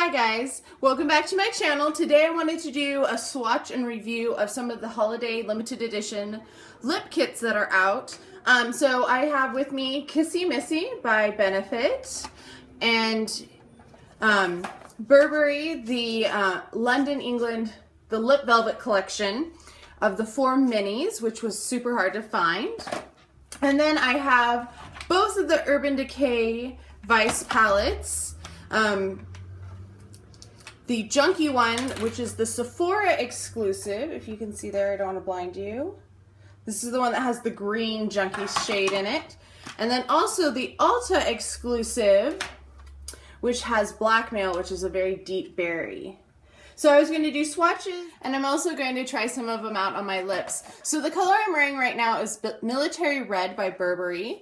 Hi guys, welcome back to my channel. Today I wanted to do a swatch and review of some of the holiday limited edition lip kits that are out. So I have with me Kissy Missy by Benefit and Burberry, the London, England, the Lip Velvet collection of the 4 minis, which was super hard to find. And then I have both of the Urban Decay Vice Palettes. The junkie one, which is the Sephora exclusive, if you can see there, I don't want to blind you. This is the one that has the green junkie shade in it. And then also the Ulta exclusive, which has blackmail, which is a very deep berry. So I was going to do swatches, and I'm also going to try some of them out on my lips. So the color I'm wearing right now is Military Red by Burberry.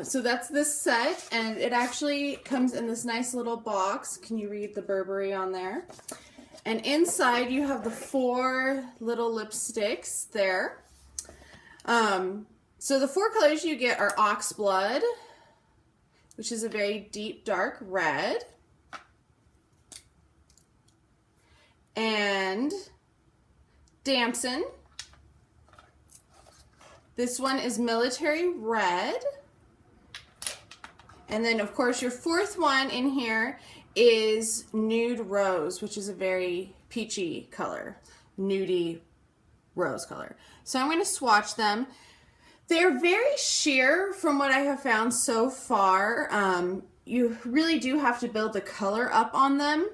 So that's this set, and it actually comes in this nice little box. Can you read the Burberry on there? And inside you have the 4 little lipsticks there. So the 4 colors you get are Oxblood, which is a very deep dark red, and Damson. This one is Military Red. And then, of course, your 4th one in here is Nude Rose, which is a very peachy color, nudie rose color. So I'm going to swatch them. They're very sheer from what I have found so far. You really do have to build the color up on them.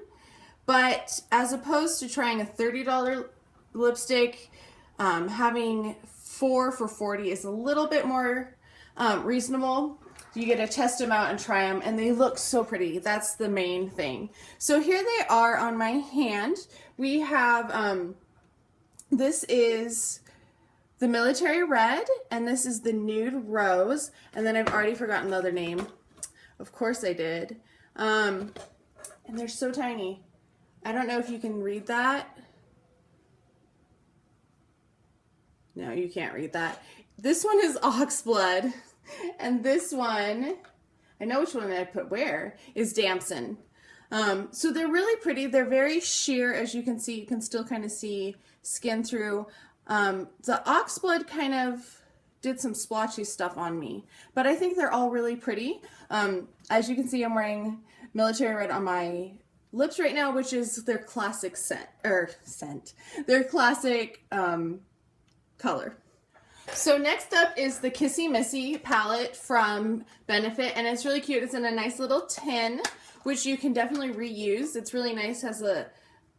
But as opposed to trying a $30 lipstick, having 4 for $40 is a little bit more reasonable. You get to test them out and try them, and they look so pretty. That's the main thing. So here they are on my hand. We have, this is the Military Red, and this is the Nude Rose, and then I've already forgotten the other name. Of course I did. And they're so tiny. I don't know if you can read that. No, you can't read that. This one is Oxblood. And this one, I know which one I put where, is Damson. So they're really pretty. They're very sheer, as you can see. You can still kind of see skin through. The Oxblood kind of did some splotchy stuff on me, but I think they're all really pretty. As you can see, I'm wearing Military Red on my lips right now, which is their classic their classic color. So next up is the Kissy Missy palette from Benefit, and it's really cute. It's in a nice little tin, which you can definitely reuse. It's really nice, has a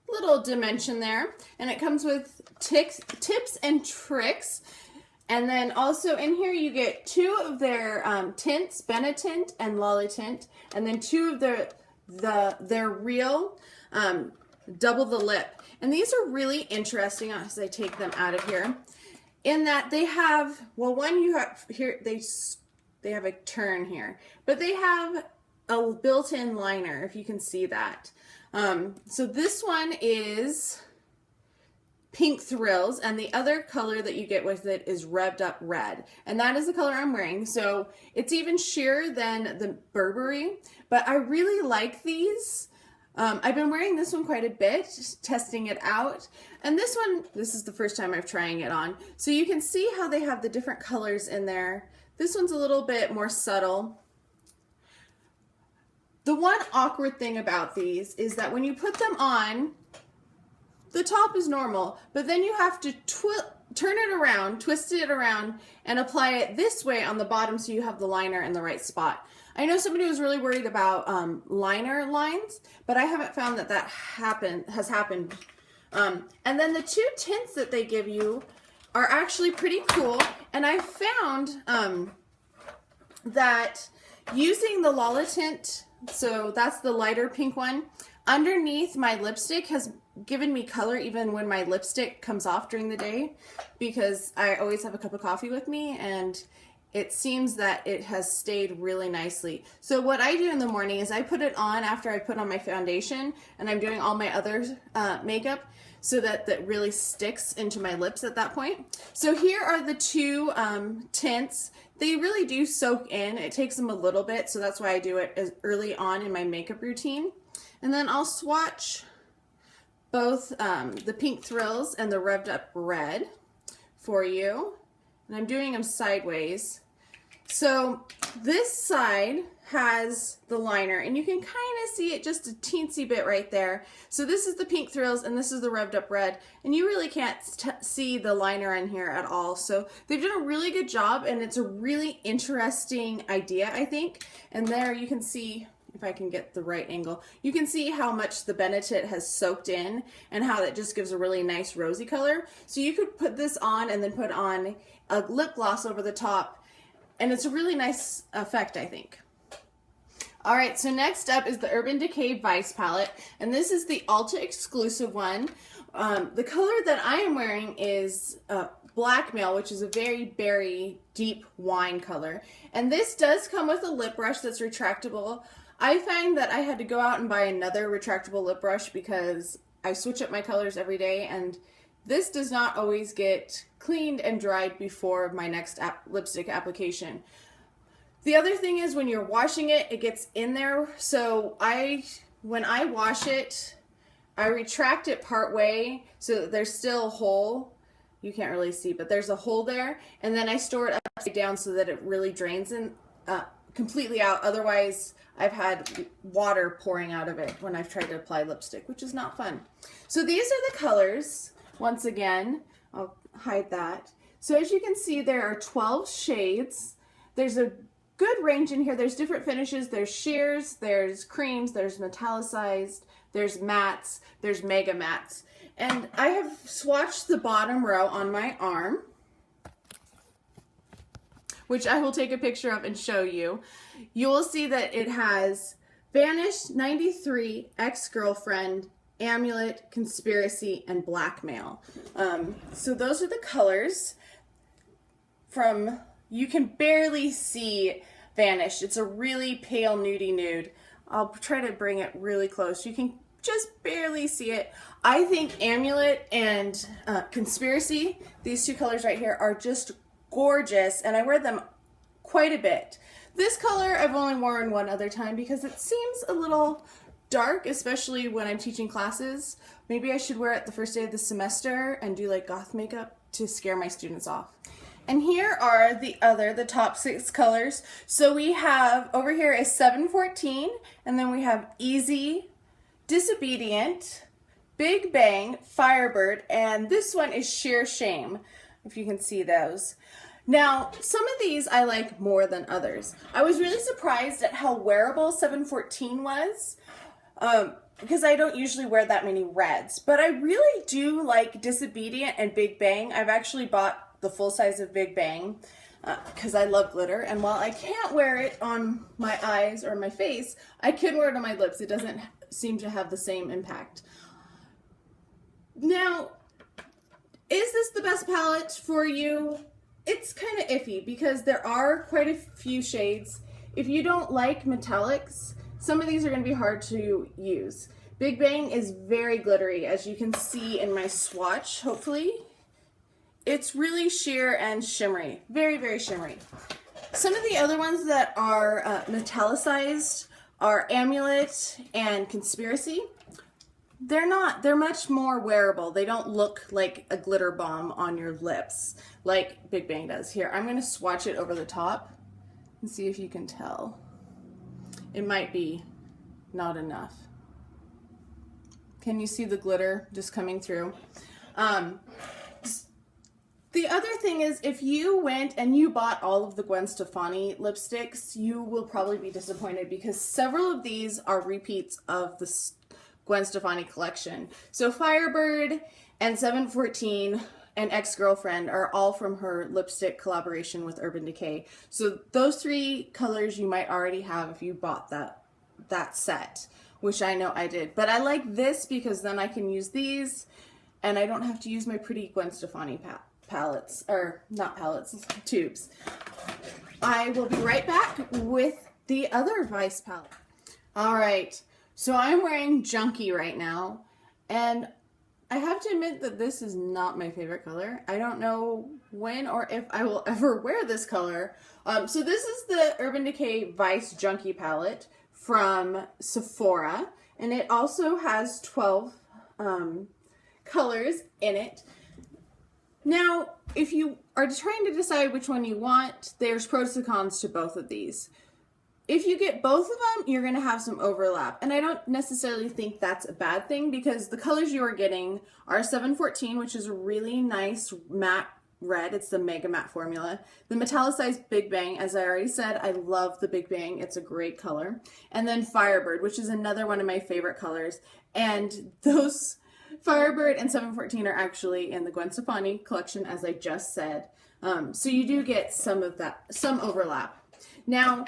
little dimension there, and it comes with tips and tricks. And then also in here you get 2 of their tints, Benetint and Lolitint, and then 2 of their real double the lip. And these are really interesting as I take them out of here, in that they have, well, one you have here, they have a turn here, but they have a built-in liner, if you can see that. So this one is Pink Thrills, and the other color that you get with it is Revved Up Red, and that is the color I'm wearing. So it's even sheerer than the Burberry, but I really like these. I've been wearing this one quite a bit, just testing it out. And this one, this is the first time I'm trying it on. So you can see how they have the different colors in there. This one's a little bit more subtle. The one awkward thing about these is that when you put them on, the top is normal, but then you have to turn it around, twist it around, and apply it this way on the bottom so you have the liner in the right spot. I know somebody was really worried about liner lines, but I haven't found that has happened. And then the 2 tints that they give you are actually pretty cool, and I found that using the Lolitint, so that's the lighter pink one, underneath my lipstick has given me color even when my lipstick comes off during the day, because I always have a cup of coffee with me, and it seems that it has stayed really nicely. So what I do in the morning is I put it on after I put on my foundation, and I'm doing all my other makeup, so that that really sticks into my lips at that point. So here are the 2 tints. They really do soak in. It takes them a little bit, so that's why I do it as early on in my makeup routine. And then I'll swatch both the Pink Thrills and the Revved Up Red for you. And I'm doing them sideways. So this side has the liner, and you can kind of see it just a teensy bit right there. So this is the Pink Thrills, and this is the Revved Up Red, and you really can't see the liner in here at all. So they've done a really good job, and it's a really interesting idea, I think. And there you can see, if I can get the right angle, you can see how much the Benetint has soaked in and how that just gives a really nice rosy color. So you could put this on and then put on a lip gloss over the top, and it's a really nice effect, I think. All right, so next up is the Urban Decay Vice Palette, and this is the Ulta exclusive one. The color that I am wearing is Blackmail, which is a very berry, deep wine color. And this does come with a lip brush that's retractable. I find that I had to go out and buy another retractable lip brush because I switch up my colors every day, and this does not always get cleaned and dried before my next lipstick application. The other thing is when you're washing it, it gets in there. So when I wash it, I retract it part way so that there's still a hole. You can't really see, but there's a hole there. And then I store it upside down so that it really drains completely out. Otherwise, I've had water pouring out of it when I've tried to apply lipstick, which is not fun. So these are the colors. Once again, I'll hide that. So as you can see, there are 12 shades. There's a good range in here. There's different finishes. There's sheers, there's creams, there's metallicized, there's mattes, there's mega mattes. And I have swatched the bottom row on my arm, which I will take a picture of and show you. You will see that it has Vanished, 93, Ex-Girlfriend, Amulet, Conspiracy, and Blackmail. So those are the colors. You can barely see Vanished. It's a really pale nudie nude. I'll try to bring it really close. You can just barely see it. I think Amulet and Conspiracy, these two colors right here, are just gorgeous, and I wear them quite a bit. This color I've only worn one other time because it seems a little dark, especially when I'm teaching classes. Maybe I should wear it the first day of the semester and do like goth makeup to scare my students off. And here are the top 6 colors. So we have, over here is 714, and then we have Easy, Disobedient, Big Bang, Firebird, and this one is Sheer Shame, if you can see those. Now, some of these I like more than others. I was really surprised at how wearable 714 was, because I don't usually wear that many reds, but I really do like Disobedient and Big Bang. I've actually bought the full size of Big Bang because I love glitter, and while I can't wear it on my eyes or my face, I can wear it on my lips. It doesn't seem to have the same impact. Now, is this the best palette for you? It's kind of iffy because there are quite a few shades. If you don't like metallics, some of these are going to be hard to use. Big Bang is very glittery, as you can see in my swatch, hopefully. It's really sheer and shimmery. Very, very shimmery. Some of the other ones that are metallicized are Amulet and Conspiracy. They're not. They're much more wearable. They don't look like a glitter bomb on your lips like Big Bang does. Here, I'm going to swatch it over the top and see if you can tell. It might be not enough. Can you see the glitter just coming through? The other thing is, if you went and you bought all of the Gwen Stefani lipsticks, you will probably be disappointed because several of these are repeats of the Gwen Stefani collection. So Firebird and 714 and Ex-Girlfriend are all from her lipstick collaboration with Urban Decay. So those 3 colors you might already have if you bought that set, which I know I did. But I like this because then I can use these and I don't have to use my pretty Gwen Stefani palettes, or not palettes, tubes. I will be right back with the other Vice palette. All right, so I'm wearing Junkie right now, and I have to admit that this is not my favorite color. I don't know when or if I will ever wear this color. So this is the Urban Decay Vice Junkie palette from Sephora, And it also has 12 colors in it. Now, if you are trying to decide which one you want, there's pros and cons to both of these. If you get both of them, you're going to have some overlap. And I don't necessarily think that's a bad thing because the colors you are getting are 714, which is a really nice matte red. It's the Mega Matte formula. The metallicized Big Bang, as I already said, I love the Big Bang. It's a great color. And then Firebird, which is another one of my favorite colors. And those Firebird and 714 are actually in the Gwen Stefani collection, as I just said. So you do get some of that, some overlap. Now,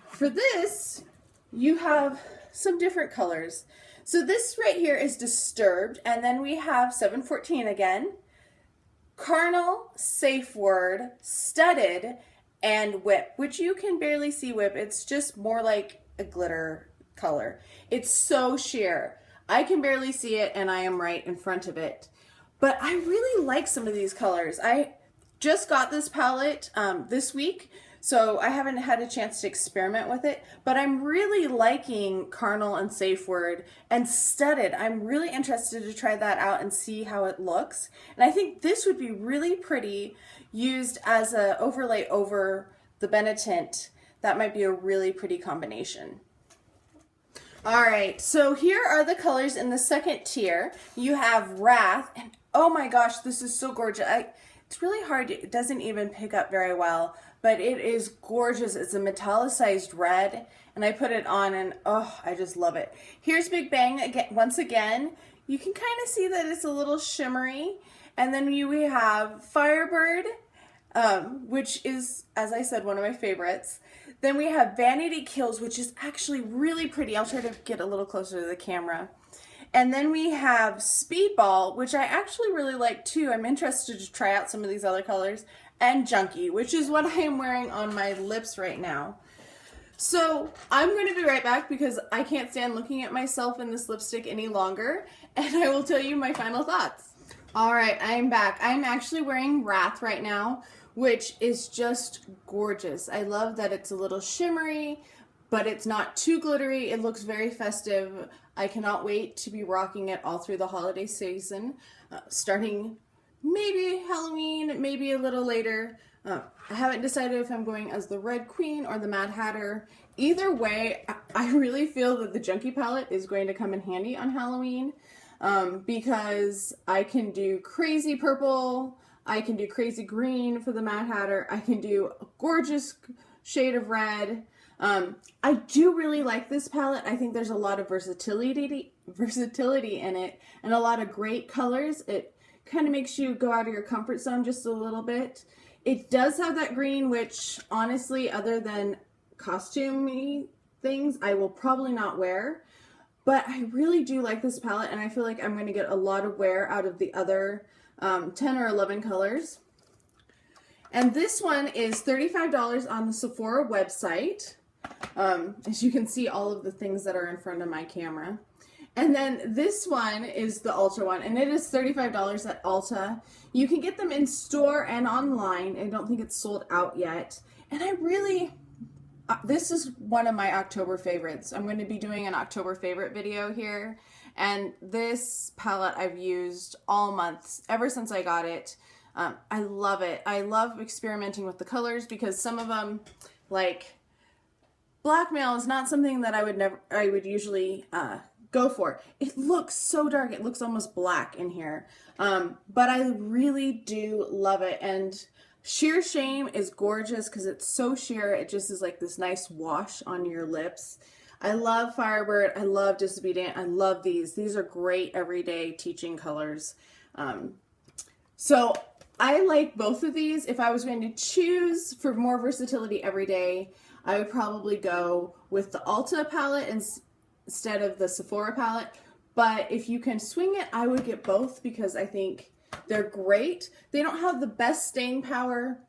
for this, you have some different colors. So this right here is Disturbed, and then we have 714 again, Carnal, Safe Word, Studded, and Whip, which you can barely see Whip. It's just more like a glitter color. It's so sheer. I can barely see it, and I am right in front of it. But I really like some of these colors. I just got this palette this week, so I haven't had a chance to experiment with it, but I'm really liking Carnal and Safe Word and Studded. I'm really interested to try that out and see how it looks. And I think this would be really pretty used as an overlay over the Benetint. That might be a really pretty combination. All right, so here are the colors in the second tier. You have Wrath, and oh my gosh, this is so gorgeous. It's really hard, it doesn't even pick up very well, but it is gorgeous. It's a metallicized red, and I put it on and oh, I just love it. Here's Big Bang again. Once again, you can kind of see that it's a little shimmery. And then we have Firebird, which is, as I said, one of my favorites. Then we have Vanity Kills, which is actually really pretty. I'll try to get a little closer to the camera. And then we have Speedball, which I actually really like too. I'm interested to try out some of these other colors. And Junkie, which is what I am wearing on my lips right now. So I'm going to be right back because I can't stand looking at myself in this lipstick any longer, and I will tell you my final thoughts. All right, I'm back. I'm actually wearing Wrath right now, which is just gorgeous. I love that it's a little shimmery, but it's not too glittery. It looks very festive. I cannot wait to be rocking it all through the holiday season, starting maybe Halloween, maybe a little later. I haven't decided if I'm going as the Red Queen or the Mad Hatter. Either way, I really feel that the Junkie palette is going to come in handy on Halloween because I can do crazy purple, I can do crazy green for the Mad Hatter, I can do a gorgeous shade of red. I do really like this palette. I think there's a lot of versatility in it and a lot of great colors. It kind of makes you go out of your comfort zone just a little bit. It does have that green, which honestly, other than costumey things, I will probably not wear. But I really do like this palette, and I feel like I'm going to get a lot of wear out of the other 10 or 11 colors. And this one is $35 on the Sephora website. As you can see, all of the things that are in front of my camera. And then this one is the Ulta one, and it is $35 at Ulta. You can get them in store and online. I don't think it's sold out yet. And I really, this is one of my October favorites. I'm going to be doing an October favorite video here. And this palette I've used all month, ever since I got it. I love it. I love experimenting with the colors because some of them, like Blackmail, is not something that I would usually go for. It looks so dark. It looks almost black in here. But I really do love it. And Sheer Shame is gorgeous because it's so sheer. It just is like this nice wash on your lips. I love Firebird. I love Disobedient. I love these. These are great everyday teaching colors. So I like both of these. If I was going to choose for more versatility every day, I would probably go with the Ulta palette instead of the Sephora palette. But if you can swing it, I would get both because I think they're great. They don't have the best staying power,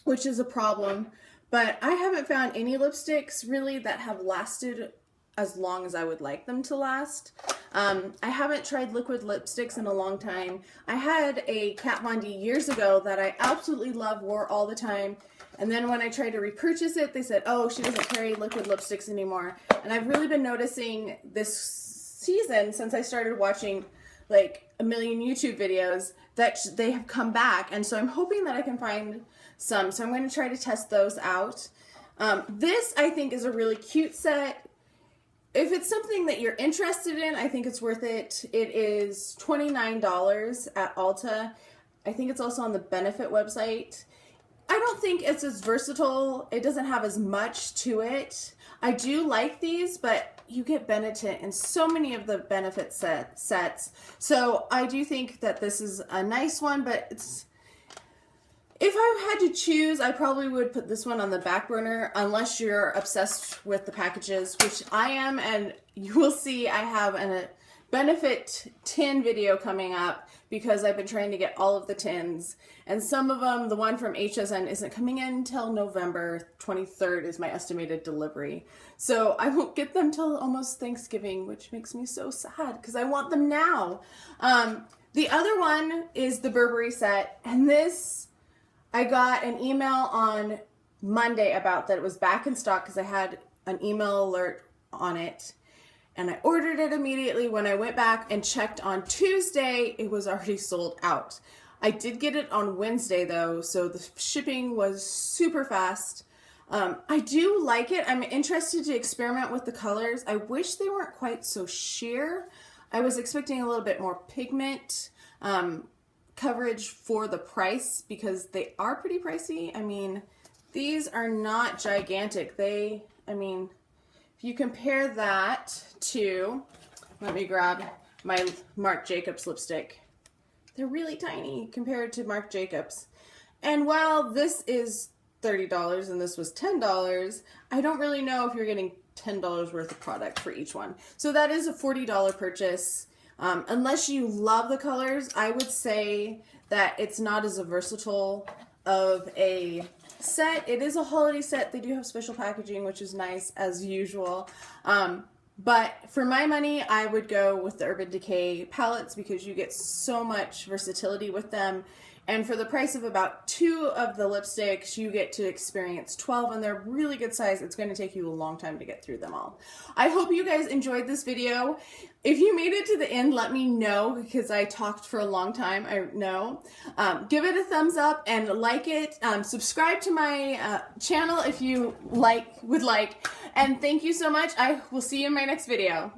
which is a problem. But I haven't found any lipsticks really that have lasted as long as I would like them to last. I haven't tried liquid lipsticks in a long time. I had a Kat Von D years ago that I absolutely loved, wore all the time. And then when I tried to repurchase it, they said, oh, she doesn't carry liquid lipsticks anymore. And I've really been noticing this season, since I started watching like a million YouTube videos, that they have come back. And so I'm hoping that I can find some. So I'm going to try to test those out. This, I think, is a really cute set. If it's something that you're interested in, I think it's worth it. It is $29 at Ulta. I think it's also on the Benefit website. I don't think it's as versatile. It doesn't have as much to it. I do like these, but you get Benetint in so many of the Benefit sets. So I do think that this is a nice one, but it's... If I had to choose, I probably would put this one on the back burner, unless you're obsessed with the packages, which I am, and you will see I have a Benefit tin video coming up because I've been trying to get all of the tins. And some of them, the one from HSN isn't coming in until November 23rd is my estimated delivery. So I won't get them till almost Thanksgiving, which makes me so sad because I want them now. The other one is the Burberry set, and this... I got an email on Monday about that it was back in stock because I had an email alert on it, and I ordered it immediately. When I went back and checked on Tuesday, it was already sold out. I did get it on Wednesday though, so the shipping was super fast. I do like it. I'm interested to experiment with the colors. I wish they weren't quite so sheer. I was expecting a little bit more pigment. Coverage for the price because they are pretty pricey. I mean, these are not gigantic. If you compare that to, let me grab my Marc Jacobs lipstick. They're really tiny compared to Marc Jacobs. And while this is $30 and this was $10, I don't really know if you're getting $10 worth of product for each one. So that is a $40 purchase. Unless you love the colors, I would say that it's not as versatile of a set. It is a holiday set. They do have special packaging, which is nice as usual. But for my money, I would go with the Urban Decay palettes because you get so much versatility with them. And for the price of about 2 of the lipsticks, you get to experience 12, and they're really good size. It's going to take you a long time to get through them all. I hope you guys enjoyed this video. If you made it to the end, let me know because I talked for a long time, I know. Give it a thumbs up and like it. Subscribe to my channel if you would like. And thank you so much. I will see you in my next video.